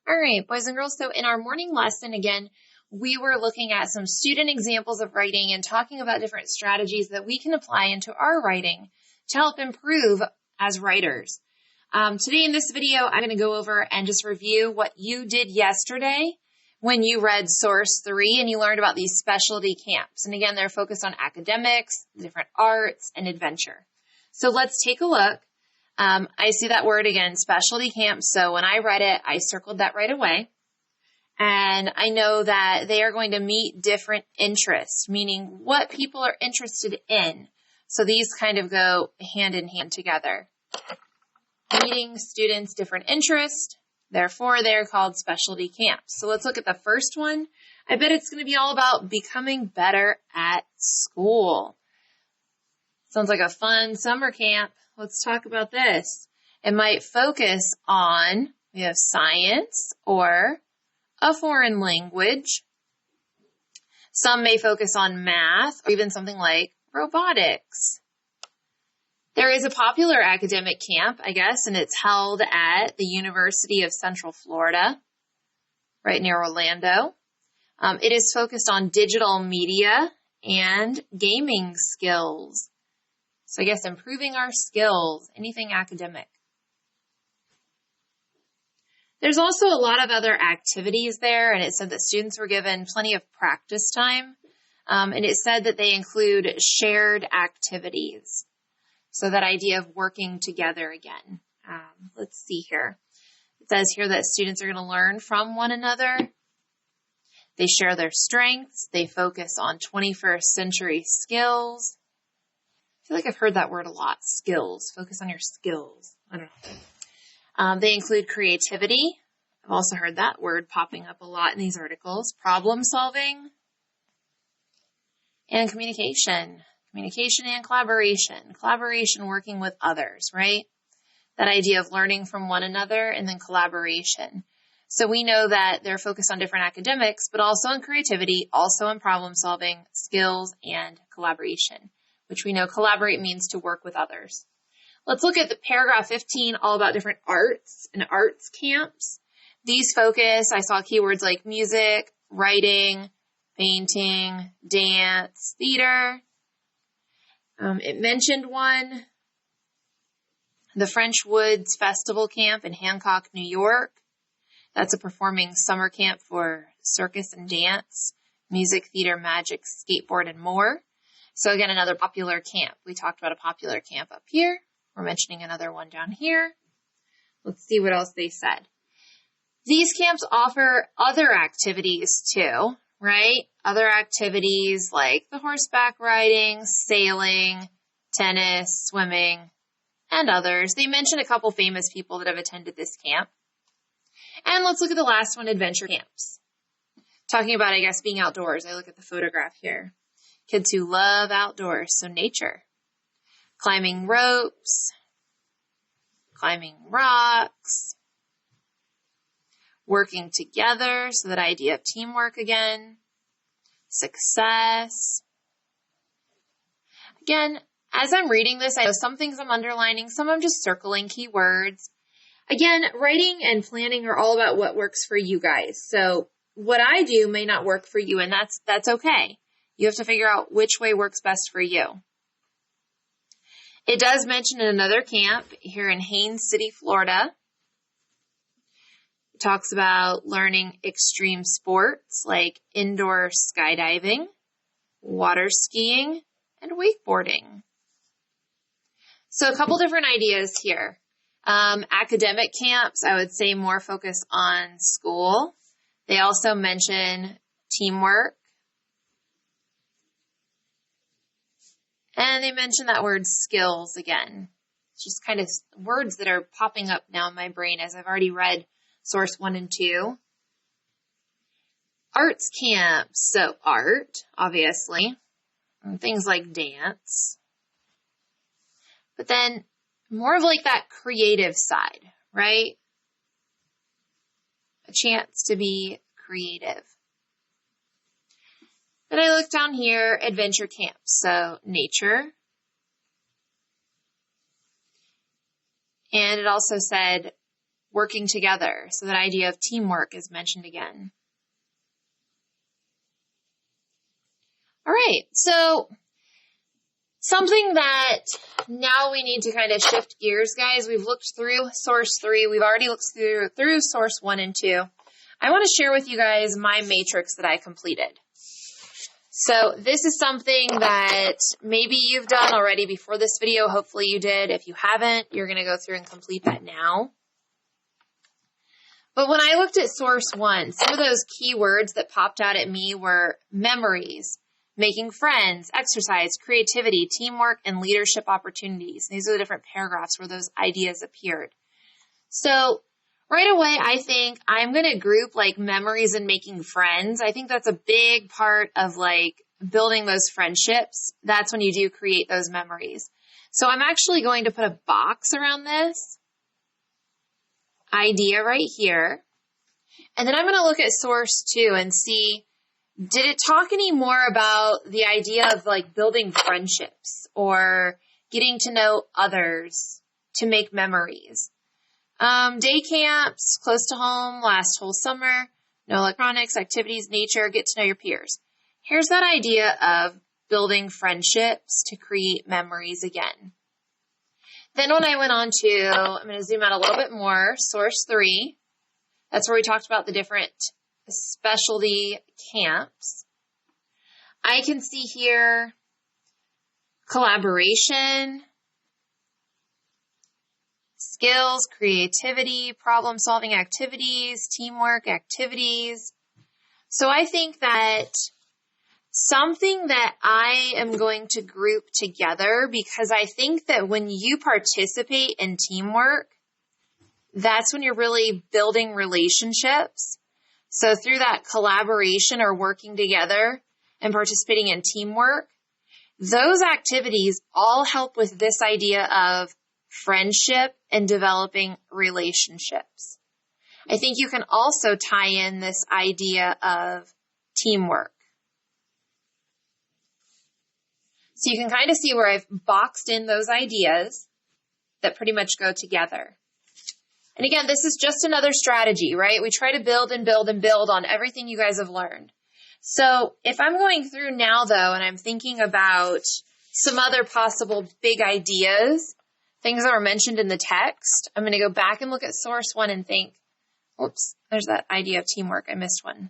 All right, boys and girls, so in our morning lesson, again, we were looking at some student examples of writing and talking about different strategies that we can apply into our writing to help improve as writers. Today in this video, I'm going to go over and just review what you did yesterday when you read Source 3 and you learned about these specialty camps. And again, they're focused on academics, different arts, and adventure. So let's take a look. I see that word again, specialty camps. So when I read it, I circled that right away. And I know that they are going to meet different interests, meaning what people are interested in. So these kind of go hand in hand together. Meeting students' different interests, therefore they're called specialty camps. So let's look at the first one. I bet it's going to be all about becoming better at school. Sounds like a fun summer camp. Let's talk about this. It might focus on, we have science or a foreign language. Some may focus on math or even something like robotics. There is a popular academic camp, I guess, and it's held at the University of Central Florida, right near Orlando. It is focused on digital media and gaming skills. So I guess improving our skills, anything academic. There's also a lot of other activities there, and it said that students were given plenty of practice time, and it said that they include shared activities. So that idea of working together again. Let's see here. It says here that students are going to learn from one another. They share their strengths. They focus on 21st century skills. I feel like I've heard that word a lot, skills. Focus on your skills. I don't know. They include creativity. I've also heard that word popping up a lot in these articles. Problem solving and communication. Communication and collaboration. Collaboration, working with others, right? That idea of learning from one another and then collaboration. So we know that they're focused on different academics, but also on creativity, also on problem solving, skills, and collaboration, which we know collaborate means to work with others. Let's look at the paragraph 15, all about different arts and arts camps. These focus, I saw keywords like music, writing, painting, dance, theater. It mentioned one, the French Woods Festival Camp in Hancock, New York. That's a performing summer camp for circus and dance, music, theater, magic, skateboard, and more. So again, another popular camp. We talked about a popular camp up here. We're mentioning another one down here. Let's see what else they said. These camps offer other activities too, right? Other activities like the horseback riding, sailing, tennis, swimming, and others. They mentioned a couple famous people that have attended this camp. And let's look at the last one, adventure camps. Talking about, I guess, being outdoors. I look at the photograph here. Kids who love outdoors, so nature. Climbing ropes, climbing rocks, working together, so that idea of teamwork again. Success. Again, as I'm reading this, I know some things I'm underlining, some I'm just circling keywords. Again, writing and planning are all about what works for you guys. So what I do may not work for you, and that's okay. You have to figure out which way works best for you. It does mention another camp here in Haines City, Florida. It talks about learning extreme sports like indoor skydiving, water skiing, and wakeboarding. So a couple different ideas here. Academic camps, I would say more focus on school. They also mention teamwork. And they mention that word skills again. It's just kind of words that are popping up now in my brain as I've already read Source 1 and 2. Arts camps, so art, obviously, and things like dance. But then more of like that creative side, right? A chance to be creative. Then I look down here, adventure camps, so nature. And it also said working together. So that idea of teamwork is mentioned again. All right, so something that now we need to kind of shift gears, guys. We've looked through source 3. We've already looked through source 1 and 2. I want to share with you guys my matrix that I completed. So this is something that maybe you've done already before this video. Hopefully you did. If you haven't, you're going to go through and complete that now. But when I looked at source 1, some of those key words that popped out at me were memories, making friends, exercise, creativity, teamwork, and leadership opportunities. These are the different paragraphs where those ideas appeared. So right away, I think I'm going to group like memories and making friends. I think that's a big part of like building those friendships. That's when you do create those memories. So I'm actually going to put a box around this idea right here. And then I'm going to look at source 2 and see, did it talk any more about the idea of like building friendships or getting to know others to make memories? Day camps, close to home, last whole summer, no electronics, activities, nature, get to know your peers. Here's that idea of building friendships to create memories again. Then when I went on to, I'm going to zoom out a little bit more, source 3. That's where we talked about the different specialty camps. I can see here collaboration, skills, creativity, problem-solving activities, teamwork activities. So I think that something that I am going to group together, because I think that when you participate in teamwork, that's when you're really building relationships. So through that collaboration or working together and participating in teamwork, those activities all help with this idea of friendship and developing relationships. I think you can also tie in this idea of teamwork. So you can kind of see where I've boxed in those ideas that pretty much go together. And again, this is just another strategy, right? We try to build and build and build on everything you guys have learned. So if I'm going through now, though, and I'm thinking about some other possible big ideas, things that were mentioned in the text, I'm going to go back and look at source 1 and think, oops, there's that idea of teamwork. I missed one.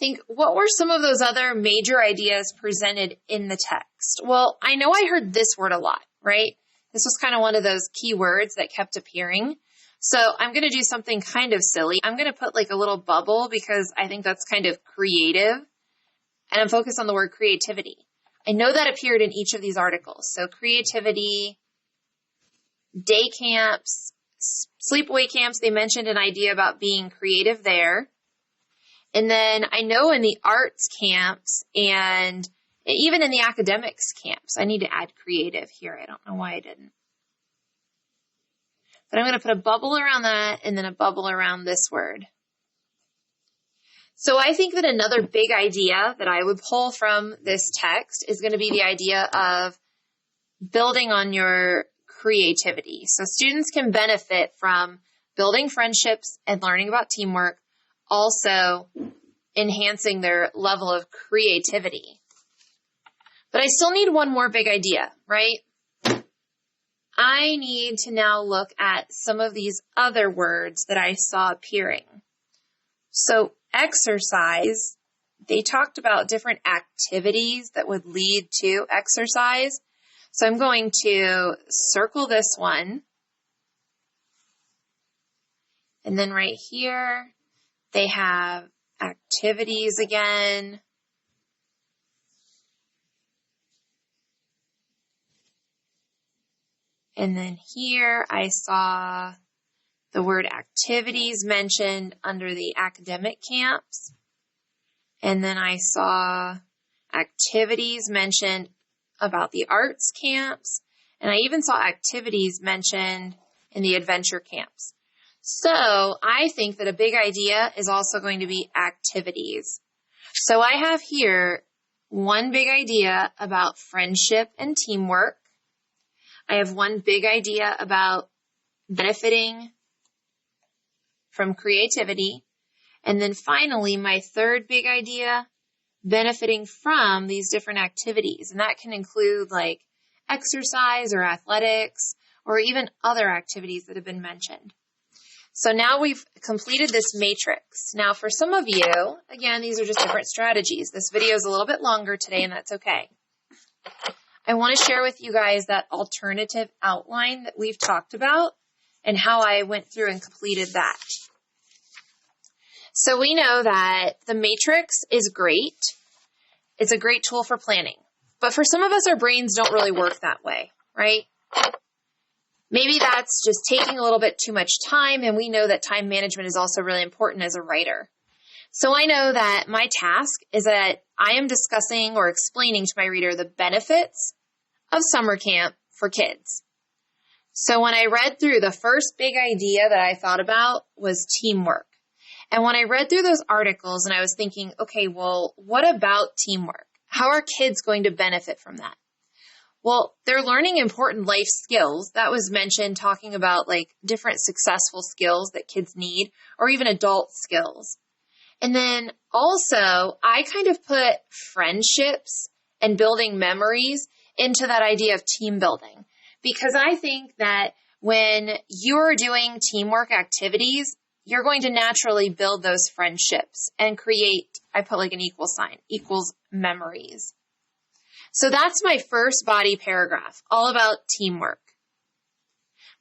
Think, what were some of those other major ideas presented in the text? Well, I know I heard this word a lot, right? This was kind of one of those key words that kept appearing. So I'm going to do something kind of silly. I'm going to put like a little bubble because I think that's kind of creative. And I'm focused on the word creativity. I know that appeared in each of these articles. So creativity, day camps, sleepaway camps, they mentioned an idea about being creative there. And then I know in the arts camps and even in the academics camps, I need to add creative here. I don't know why I didn't. But I'm going to put a bubble around that and then a bubble around this word. So I think that another big idea that I would pull from this text is going to be the idea of building on your creativity. So students can benefit from building friendships and learning about teamwork, also enhancing their level of creativity. But I still need one more big idea, right? I need to now look at some of these other words that I saw appearing. So exercise, they talked about different activities that would lead to exercise. So I'm going to circle this one. And then right here, they have activities again. And then here I saw the word activities mentioned under the academic camps. And then I saw activities mentioned about the arts camps. And I even saw activities mentioned in the adventure camps. So I think that a big idea is also going to be activities. So I have here one big idea about friendship and teamwork. I have one big idea about benefiting from creativity. And then finally, my third big idea, benefiting from these different activities. And that can include like exercise or athletics or even other activities that have been mentioned. So now we've completed this matrix. Now for some of you, again, these are just different strategies. This video is a little bit longer today, and that's okay. I want to share with you guys that alternative outline that we've talked about and how I went through and completed that. So we know that the matrix is great. It's a great tool for planning. But for some of us, our brains don't really work that way, right? Maybe that's just taking a little bit too much time, and we know that time management is also really important as a writer. So I know that my task is that I am discussing or explaining to my reader the benefits of summer camp for kids. So when I read through, the first big idea that I thought about was teamwork. And when I read through those articles and I was thinking, okay, well, what about teamwork? How are kids going to benefit from that? Well, they're learning important life skills. That was mentioned, talking about like different successful skills that kids need, or even adult skills. And then also, I kind of put friendships and building memories into that idea of team building, because I think that when you're doing teamwork activities, you're going to naturally build those friendships and create, I put like an equal sign, equals memories. So that's my first body paragraph, all about teamwork.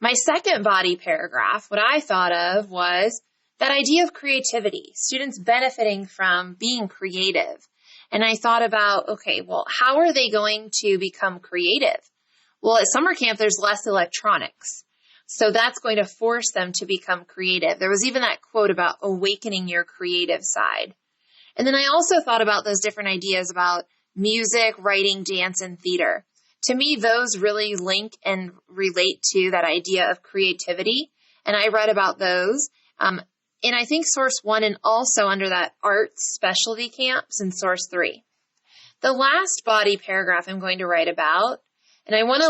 My second body paragraph, what I thought of was that idea of creativity, students benefiting from being creative. And I thought about, okay, well, how are they going to become creative? Well, at summer camp, there's less electronics. So that's going to force them to become creative. There was even that quote about awakening your creative side. And then I also thought about those different ideas about music, writing, dance, and theater. To me, those really link and relate to that idea of creativity. And I read about those. And I think source 1 and also under that arts specialty camps in source 3. The last body paragraph I'm going to write about, and I want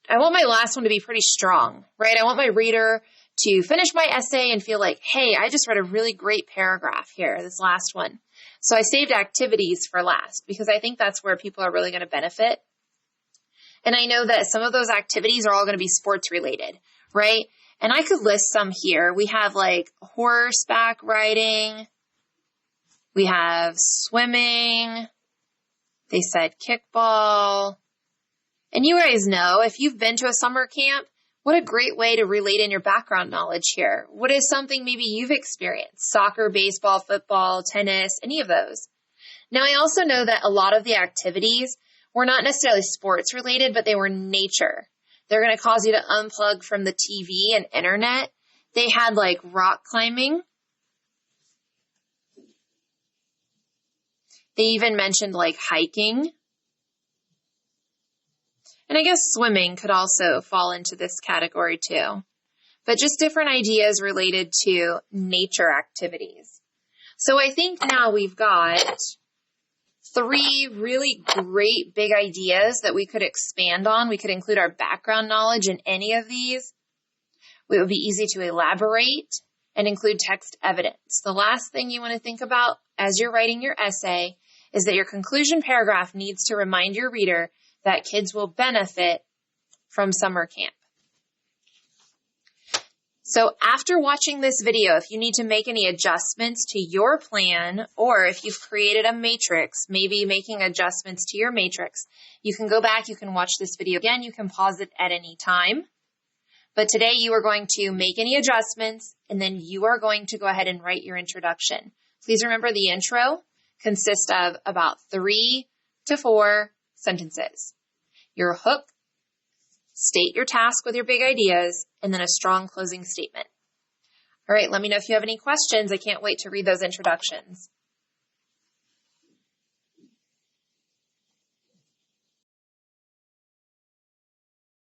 my last one to be pretty strong, right? I want my reader to finish my essay and feel like, hey, I just read a really great paragraph here, this last one. So I saved activities for last because I think that's where people are really going to benefit. And I know that some of those activities are all going to be sports related, right? And I could list some here. We have like horseback riding. We have swimming. They said kickball. And you guys know, if you've been to a summer camp, what a great way to relate in your background knowledge here. What is something maybe you've experienced? Soccer, baseball, football, tennis, any of those. Now, I also know that a lot of the activities were not necessarily sports related, but they were nature. They're going to cause you to unplug from the TV and internet. They had like rock climbing. They even mentioned like hiking. And I guess swimming could also fall into this category too. But just different ideas related to nature activities. So I think now we've got 3 really great big ideas that we could expand on. We could include our background knowledge in any of these. It would be easy to elaborate and include text evidence. The last thing you want to think about as you're writing your essay is that your conclusion paragraph needs to remind your reader that kids will benefit from summer camp. So after watching this video, if you need to make any adjustments to your plan, or if you've created a matrix, maybe making adjustments to your matrix, you can go back, you can watch this video again, you can pause it at any time. But today you are going to make any adjustments, and then you are going to go ahead and write your introduction. Please remember the intro consists of about 3 to 4 sentences. Your hook, state your task with your big ideas, and then a strong closing statement. All right, let me know if you have any questions. I can't wait to read those introductions.